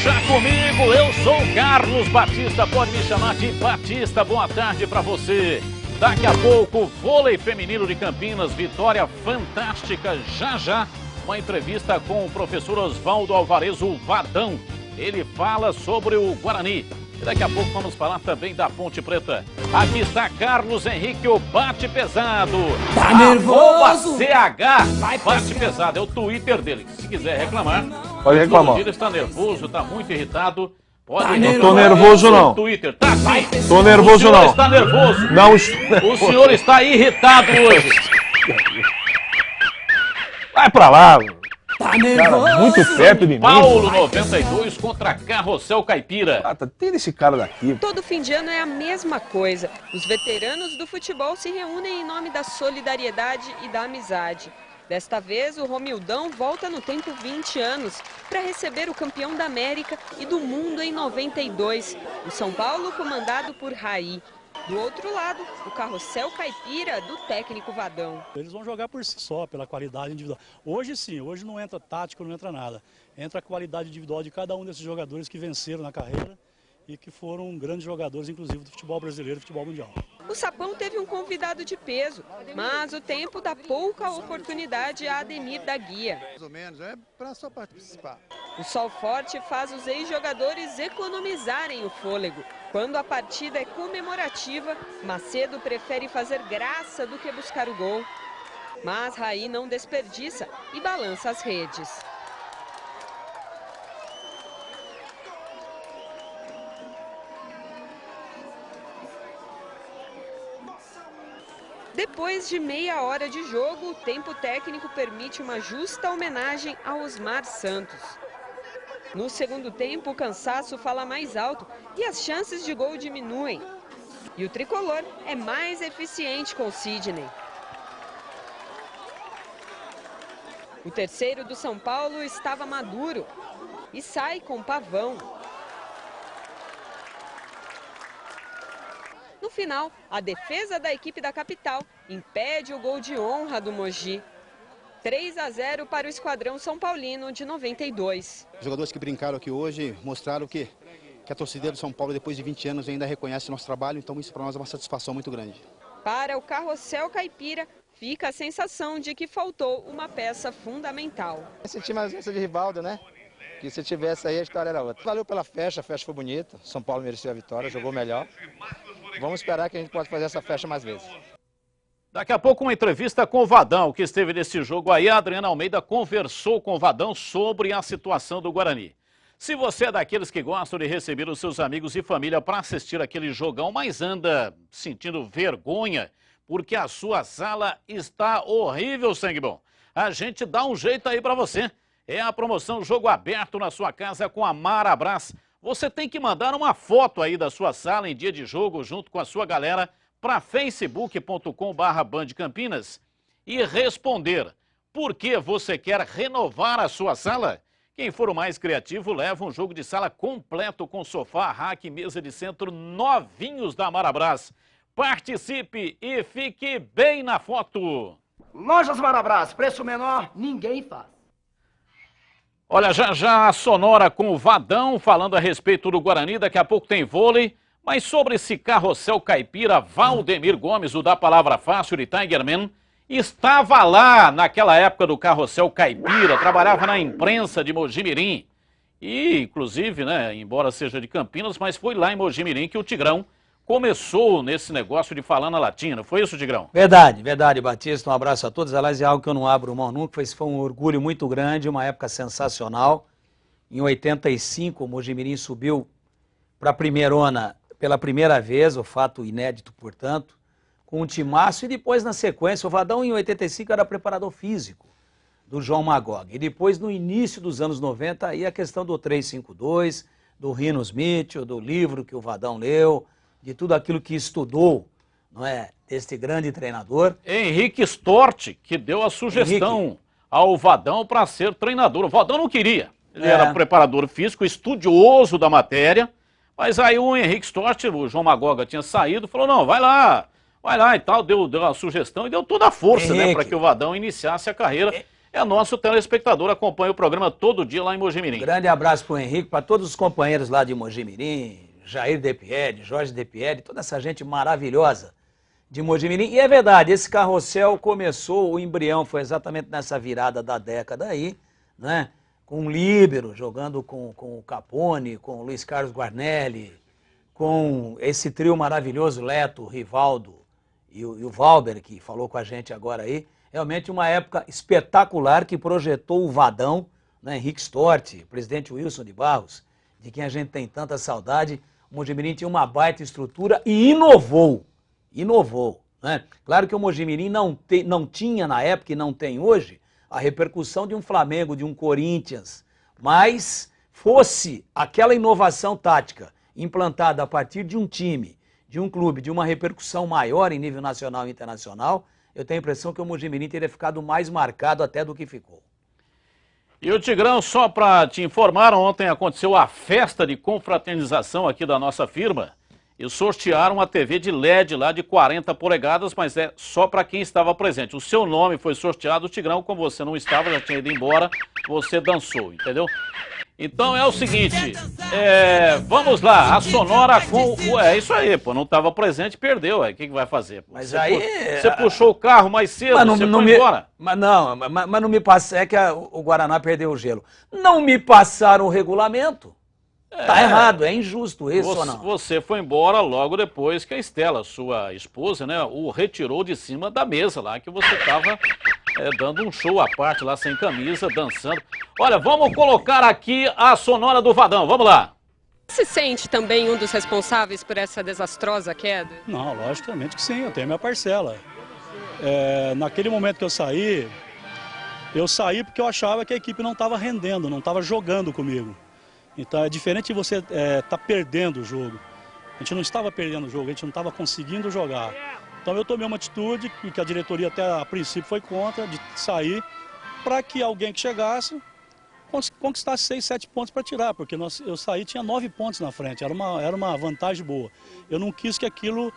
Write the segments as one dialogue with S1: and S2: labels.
S1: já comigo, eu sou o Carlos Batista, pode me chamar de Batista, boa tarde para você. Daqui a pouco, vôlei feminino de Campinas, vitória fantástica, já, uma entrevista com o professor Oswaldo Alvarez, o Vadão. Ele fala sobre o Guarani. E daqui a pouco vamos falar também da Ponte Preta. Aqui está Carlos Henrique, o Bate Pesado.
S2: Tá nervoso?
S1: CH Bate Pesado, é o Twitter dele. Se quiser reclamar,
S3: pode reclamar.
S1: Ele está nervoso, está muito irritado. Pode
S3: não tô nervoso não.
S1: Twitter. Tá sim.
S3: Tô nervoso não.
S1: Está nervoso.
S3: Não.
S1: O senhor está irritado hoje.
S3: Vai pra lá.
S2: Tá nervoso?
S3: Cara, muito perto de mim.
S1: Paulo 92 contra Carrossel Caipira.
S3: Tira esse cara daqui.
S4: Todo fim de ano é a mesma coisa. Os veteranos do futebol se reúnem em nome da solidariedade e da amizade. Desta vez, o Romildão volta no tempo 20 anos para receber o campeão da América e do mundo em 92, o São Paulo comandado por Raí. Do outro lado, o Carrossel Caipira do técnico Vadão.
S5: Eles vão jogar por si só, pela qualidade individual. Hoje sim, hoje não entra tático, não entra nada. Entra a qualidade individual de cada um desses jogadores que venceram na carreira e que foram grandes jogadores, inclusive do futebol brasileiro e futebol mundial.
S4: O Sapão teve um convidado de peso, mas o tempo dá pouca oportunidade a Ademir da Guia.
S6: Mais ou menos, é para só participar.
S4: O sol forte faz os ex-jogadores economizarem o fôlego. Quando a partida é comemorativa, Macedo prefere fazer graça do que buscar o gol. Mas Raí não desperdiça e balança as redes. Depois de meia hora de jogo, o tempo técnico permite uma justa homenagem a Osmar Santos. No segundo tempo, o cansaço fala mais alto e as chances de gol diminuem. E o tricolor é mais eficiente com o Sidney. O terceiro do São Paulo estava maduro e sai com Pavão. No final, a defesa da equipe da capital impede o gol de honra do Mogi. 3-0 para o esquadrão São Paulino de 92.
S6: Os jogadores que brincaram aqui hoje mostraram que a torcida do São Paulo, depois de 20 anos, ainda reconhece nosso trabalho, então isso para nós é uma satisfação muito grande.
S4: Para o Carrossel Caipira, fica a sensação de que faltou uma peça fundamental.
S7: Senti mais ausência de Rivaldo, né? Que se tivesse aí a história era outra. Valeu pela festa, a festa foi bonita, São Paulo mereceu a vitória, jogou melhor. Vamos esperar que a gente possa fazer essa festa mais vezes.
S1: Daqui a pouco uma entrevista com o Vadão, que esteve nesse jogo aí. A Adriana Almeida conversou com o Vadão sobre a situação do Guarani. Se você é daqueles que gostam de receber os seus amigos e família para assistir aquele jogão, mas anda sentindo vergonha porque a sua sala está horrível, sangue bom, a gente dá um jeito aí para você. É a promoção Jogo Aberto na sua casa com a Marabras. Você tem que mandar uma foto aí da sua sala em dia de jogo junto com a sua galera para facebook.com/bandcampinas e responder por que você quer renovar a sua sala. Quem for o mais criativo leva um jogo de sala completo com sofá, rack e mesa de centro novinhos da Marabras. Participe e fique bem na foto.
S2: Lojas Marabras, preço menor, ninguém faz.
S1: Olha, já a Sonora com o Vadão falando a respeito do Guarani, daqui a pouco tem vôlei. Mas sobre esse Carrossel Caipira, Valdemir Gomes, o da Palavra Fácil de Tigerman, estava lá naquela época do Carrossel Caipira, trabalhava na imprensa de Mojimirim. E, inclusive, né, embora seja de Campinas, mas foi lá em Mojimirim que o Tigrão começou nesse negócio de falar na latina. Foi isso, Tigrão?
S8: Verdade, verdade, Batista. Um abraço a todos. Aliás, é algo que eu não abro mão nunca. Foi um orgulho muito grande, uma época sensacional. Em 85, o Mojimirim subiu para a primeirona pela primeira vez, o fato inédito, portanto, com um timaço. E depois, na sequência, o Vadão, em 85, era preparador físico do João Magog. E depois, no início dos anos 90, aí a questão do 352, do Rino Smith, do livro que o Vadão leu, de tudo aquilo que estudou, não é, deste grande treinador.
S1: Henrique Stort, que deu a sugestão ao Vadão para ser treinador. O Vadão não queria. Ele era preparador físico, estudioso da matéria. Mas aí o Henrique Stort, o João Magoga tinha saído, falou, não, vai lá e tal, deu a sugestão e deu toda a força, né, para que o Vadão iniciasse a carreira. é nosso telespectador, acompanha o programa todo dia lá em Mojimirim.
S8: Grande abraço para o Henrique, para todos os companheiros lá de Mojimirim, Jair Depieri, Jorge Depieri, toda essa gente maravilhosa de Mojimirim. E é verdade, esse carrossel começou, o embrião foi exatamente nessa virada da década aí, né? Com o Líbero, jogando com o Capone, com o Luiz Carlos Guarnelli, com esse trio maravilhoso, Leto, Rivaldo e o Valber, que falou com a gente agora aí. Realmente uma época espetacular que projetou o Vadão, né? Henrique Storti, presidente Wilson de Barros, de quem a gente tem tanta saudade. O Mojimirim tinha uma baita estrutura e inovou, né? Claro que o Mojimirim não tinha na época e não tem hoje a repercussão de um Flamengo, de um Corinthians, mas fosse aquela inovação tática implantada a partir de um time, de um clube, de uma repercussão maior em nível nacional e internacional, eu tenho a impressão que o Mojimirim teria ficado mais marcado até do que ficou.
S1: E o Tigrão, só para te informar, ontem aconteceu a festa de confraternização aqui da nossa firma e sortearam uma TV de LED lá de 40 polegadas, mas é só para quem estava presente. O seu nome foi sorteado, o Tigrão, como você não estava, já tinha ido embora, você dançou, entendeu? Então é o seguinte, vamos lá, a Sonora com... É isso aí, pô, não estava presente, perdeu, o que vai fazer? Pô?
S8: Mas
S1: você
S8: aí...
S1: Você puxou o carro mais cedo, você foi embora.
S8: Mas não me passa, é que o Guaraná perdeu o gelo. Não me passaram o regulamento. Tá errado, é injusto isso ou não?
S1: Você foi embora logo depois que a Estela, sua esposa, né, o retirou de cima da mesa lá, que você estava dando um show à parte lá, sem camisa, dançando. Olha, vamos colocar aqui a Sonora do Vadão, vamos lá.
S4: Você se sente também um dos responsáveis por essa desastrosa queda?
S5: Não, logicamente que sim, eu tenho minha parcela. Naquele momento que eu saí porque eu achava que a equipe não estava rendendo, não estava jogando comigo. Então é diferente de você estar perdendo o jogo. A gente não estava perdendo o jogo, a gente não estava conseguindo jogar. Então eu tomei uma atitude que a diretoria até a princípio foi contra, de sair, para que alguém que chegasse conquistasse 6, 7 pontos para tirar, porque eu saí tinha 9 pontos na frente, era uma vantagem boa. Eu não quis que aquilo,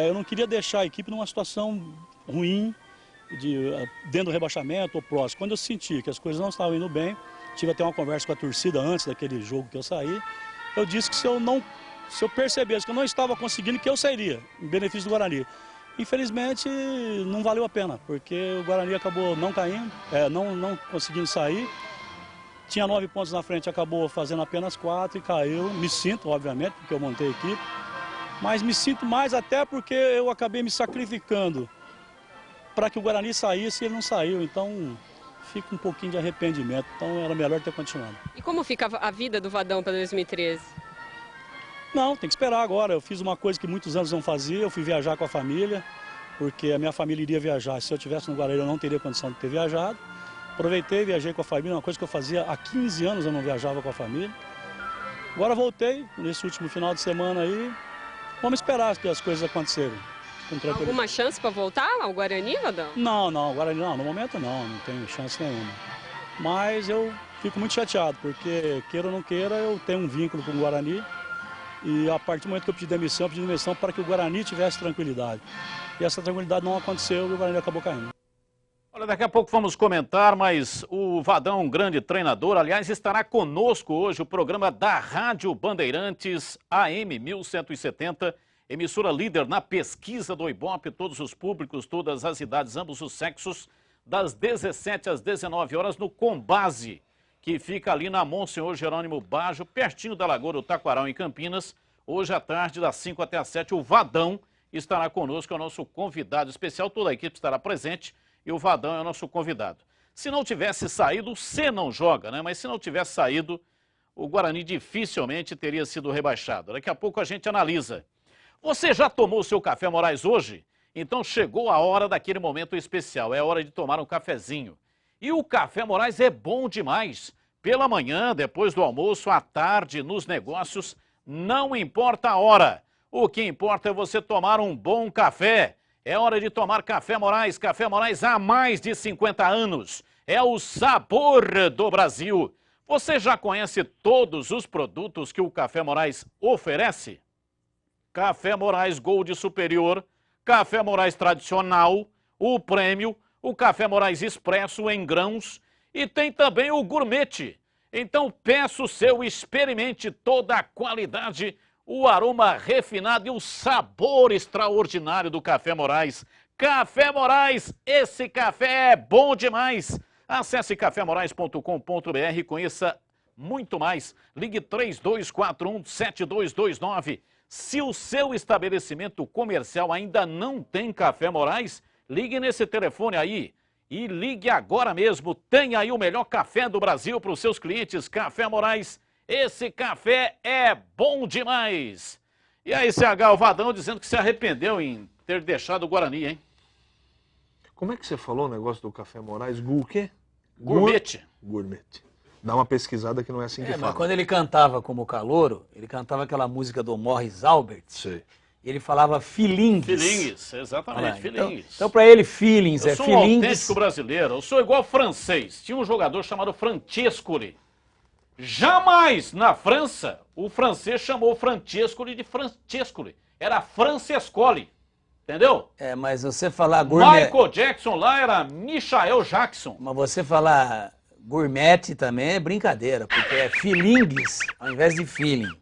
S5: eu não queria deixar a equipe numa situação ruim, dentro do rebaixamento ou próximo. Quando eu senti que as coisas não estavam indo bem, tive até uma conversa com a torcida antes daquele jogo que eu saí, eu disse que se eu percebesse que eu não estava conseguindo, que eu sairia, em benefício do Guarani. Infelizmente, não valeu a pena, porque o Guarani acabou não caindo, não conseguindo sair. Tinha 9 pontos na frente, acabou fazendo apenas 4 e caiu. Me sinto, obviamente, porque eu montei a equipe, mas me sinto mais até porque eu acabei me sacrificando para que o Guarani saísse e ele não saiu, então fica um pouquinho de arrependimento, então era melhor ter continuado.
S4: E como fica a vida do Vadão para 2013?
S5: Não, tem que esperar agora. Eu fiz uma coisa que muitos anos não fazia, eu fui viajar com a família, porque a minha família iria viajar. Se eu estivesse no Guarani eu não teria condição de ter viajado. Aproveitei, viajei com a família, uma coisa que eu fazia há 15 anos, eu não viajava com a família. Agora voltei, nesse último final de semana aí, vamos esperar que as coisas acontecerem.
S4: Alguma chance para voltar ao Guarani, Vadão?
S5: Não, Guarani não, no momento não tenho chance nenhuma. Mas eu fico muito chateado, porque queira ou não queira, eu tenho um vínculo com o Guarani. E a partir do momento que eu pedi demissão para que o Guarani tivesse tranquilidade. E essa tranquilidade não aconteceu e o Guarani acabou caindo.
S1: Olha, daqui a pouco vamos comentar, mas o Vadão, um grande treinador, aliás, estará conosco hoje o programa da Rádio Bandeirantes AM 1170, emissora líder na pesquisa do Ibope, todos os públicos, todas as idades, ambos os sexos, das 17 às 19 horas no Combase, que fica ali na Monsenhor Jerônimo Baggio, pertinho da Lagoa do Taquaral, em Campinas. Hoje à tarde, das 5 até as 7, o Vadão estará conosco, é o nosso convidado especial, toda a equipe estará presente e o Vadão é o nosso convidado. Se não tivesse saído, você não joga, né? Mas se não tivesse saído, o Guarani dificilmente teria sido rebaixado. Daqui a pouco a gente analisa. Você já tomou o seu café Moraes hoje? Então chegou a hora daquele momento especial, é hora de tomar um cafezinho. E o Café Moraes é bom demais. Pela manhã, depois do almoço, à tarde, nos negócios, não importa a hora. O que importa é você tomar um bom café. É hora de tomar Café Moraes. Café Moraes há mais de 50 anos. É o sabor do Brasil. Você já conhece todos os produtos que o Café Moraes oferece? Café Moraes Gold Superior, Café Moraes Tradicional, o Prêmio, o Café Morais Expresso em grãos e tem também o Gourmet. Então peço o seu, experimente toda a qualidade, o aroma refinado e o sabor extraordinário do Café Morais. Café Morais, esse café é bom demais. Acesse cafemorais.com.br e conheça muito mais. Ligue 3241-7229. Se o seu estabelecimento comercial ainda não tem Café Morais, ligue nesse telefone aí e ligue agora mesmo. Tem aí o melhor café do Brasil para os seus clientes. Café Morais, esse café é bom demais. E aí, CH, o Vadão dizendo que se arrependeu em ter deixado o Guarani, hein?
S3: Como é que você falou o negócio do Café Morais? O quê?
S1: Gourmet.
S3: Gourmet. Dá uma pesquisada que não é assim que
S8: Mas
S3: fala.
S8: quando ele cantava como calouro, ele cantava aquela música do Morris Albert.
S3: Sei.
S8: Ele falava feelings.
S1: Feelings, exatamente, feelings.
S8: Então para ele, feelings
S1: Eu
S8: é
S1: sou um
S8: feelings.
S1: autêntico brasileiro, eu sou igual francês. Tinha um jogador chamado Francescoli. Jamais na França o francês chamou Francescoli de Francescoli. Era Francescoli, entendeu?
S8: É, mas você falar gourmet...
S1: Michael Jackson lá era Michael Jackson.
S8: Mas você falar gourmet também é brincadeira, porque é feelings ao invés de feeling.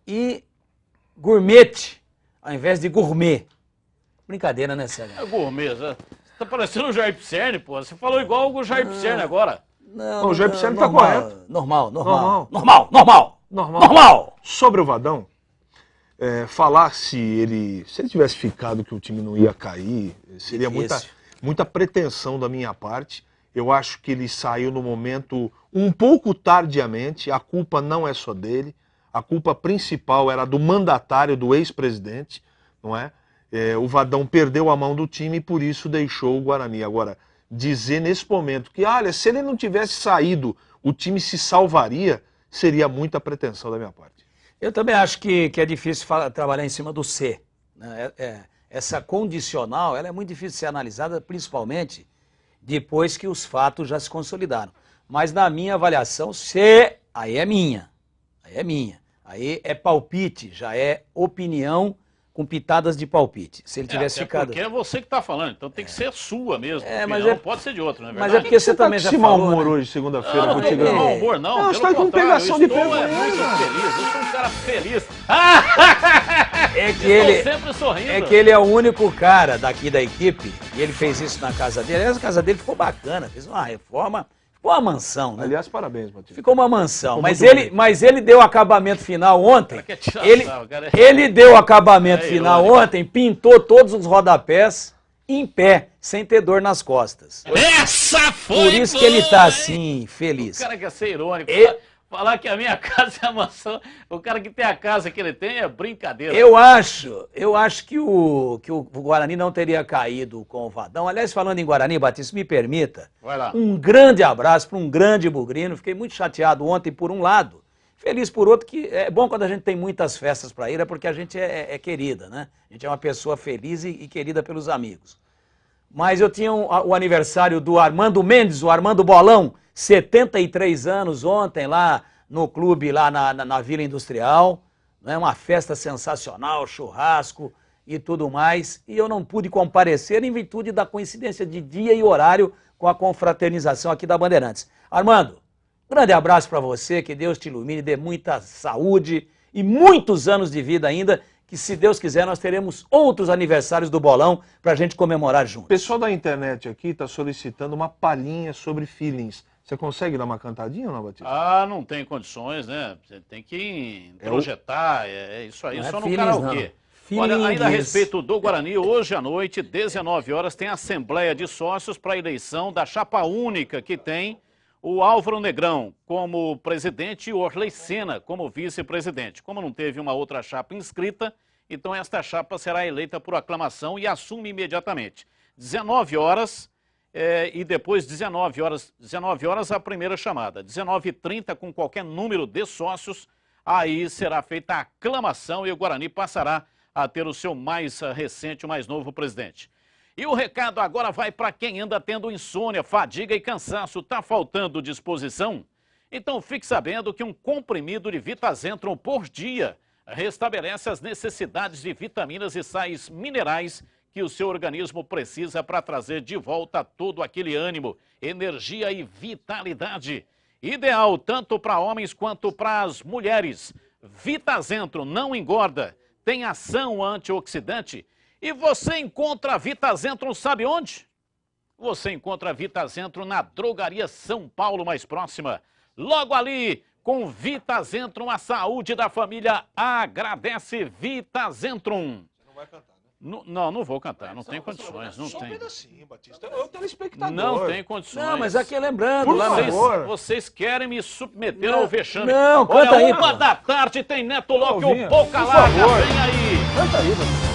S8: E gourmet ao invés de gourmet. Brincadeira, né, Sérgio?
S1: É gourmet, né? Tá parecendo o Jair Pisserni, pô. Você falou igual o Jair Pisserni agora.
S8: Não,
S3: o Jair Pisserni tá
S8: normal,
S3: correto.
S8: Normal.
S3: Sobre o Vadão, falar se ele tivesse ficado que o time não ia cair, seria muita pretensão da minha parte. Eu acho que ele saiu no momento um pouco tardiamente, a culpa não é só dele, a culpa principal era do mandatário, do ex-presidente, não é? O Vadão perdeu a mão do time e por isso deixou o Guarani. Agora, dizer nesse momento que, olha, se ele não tivesse saído, o time se salvaria, seria muita pretensão da minha parte.
S8: Eu também acho que é difícil trabalhar em cima do C. Né? Essa condicional, ela é muito difícil de ser analisada, principalmente depois que os fatos já se consolidaram. Mas na minha avaliação, C, aí é minha. Aí é palpite, já é opinião com pitadas de palpite. Se ele tivesse ficado...
S1: Porque é você que está falando, então tem que ser sua mesmo.
S8: Mas
S1: não pode ser de outro, não é verdade?
S8: Mas é porque você também já falou...
S3: mau humor hoje, segunda-feira,
S1: Não,
S3: contigo?
S1: não tem mau humor, não.
S3: Não, você tá com pegação de pé.
S1: Eu estou muito feliz, eu sou um cara feliz.
S8: É que ele...
S1: sempre sorrindo.
S8: É que ele é o único cara daqui da equipe, e ele fez isso na casa dele. Aliás, a casa dele ficou bacana, fez uma reforma, ficou uma mansão, né?
S3: Aliás, parabéns, Matheus.
S8: Ficou uma mansão,
S3: Ficou
S8: mas ele deu o acabamento final ontem.
S1: Quer tirar sarro, cara.
S8: Ele deu o acabamento final ontem, pintou todos os rodapés em pé, sem ter dor nas costas.
S1: Essa foi
S8: Por isso que ele tá assim, feliz.
S1: O cara quer ser irônico. Falar que a minha casa é a mansão, o cara que tem a casa que ele tem é brincadeira.
S8: Eu acho que o Guarani não teria caído com o Vadão. Aliás, falando em Guarani, Batista, me permita,
S1: Vai lá.
S8: um grande abraço para um grande bugrino. Fiquei muito chateado ontem por um lado, feliz por outro, que é bom quando a gente tem muitas festas para ir, é porque a gente é querida, né? A gente é uma pessoa feliz e querida pelos amigos. Mas eu tinha o aniversário do Armando Mendes, o Armando Bolão, 73 anos ontem lá no clube, lá na Vila Industrial, né? Uma festa sensacional, churrasco e tudo mais, e eu não pude comparecer em virtude da coincidência de dia e horário com a confraternização aqui da Bandeirantes. Armando, grande abraço para você, que Deus te ilumine, dê muita saúde e muitos anos de vida ainda, que se Deus quiser nós teremos outros aniversários do Bolão para a gente comemorar juntos.
S3: O pessoal da internet aqui está solicitando uma palhinha sobre feelings. Você consegue dar uma cantadinha ou não, Batista?
S1: Ah, não tem condições, né? Você tem que projetar, isso aí, só no karaokê. Olha, ainda a respeito do Guarani, hoje à noite, 19 horas, tem Assembleia de Sócios para a eleição da chapa única que tem o Álvaro Negrão como presidente e o Orley Senna como vice-presidente. Como não teve uma outra chapa inscrita, então esta chapa será eleita por aclamação e assume imediatamente. 19 horas e depois 19 horas a primeira chamada. 19h30 com qualquer número de sócios, aí será feita a aclamação e o Guarani passará a ter o seu mais recente, o mais novo presidente. E o recado agora vai para quem anda tendo insônia, fadiga e cansaço. Está faltando disposição? Então fique sabendo que um comprimido de Vitazentron por dia restabelece as necessidades de vitaminas e sais minerais que o seu organismo precisa para trazer de volta todo aquele ânimo, energia e vitalidade. Ideal tanto para homens quanto para as mulheres. Vitazentro não engorda, tem ação antioxidante. E você encontra Vitazentro sabe onde? Você encontra Vitazentro na Drogaria São Paulo mais próxima. Logo ali, com Vitazentrum, a saúde da família agradece. Vitazentrum.
S3: Você não vai cantar, né?
S1: Não vou cantar, não tem condições, não
S3: Só um
S1: tem.
S3: pedacinho, Batista. É o telespectador.
S1: Não tem condições.
S8: Não, mas aqui lembrando,
S3: Por
S8: lá
S3: favor.
S1: Vocês querem me submeter ao vexame.
S8: Não, canta
S1: Olha,
S8: aí,
S1: 1 da tarde tem Neto Locke,
S3: Alvinha,
S1: o Boca
S3: por
S1: Larga,
S3: favor.
S1: vem aí.
S3: Canta aí, Batista.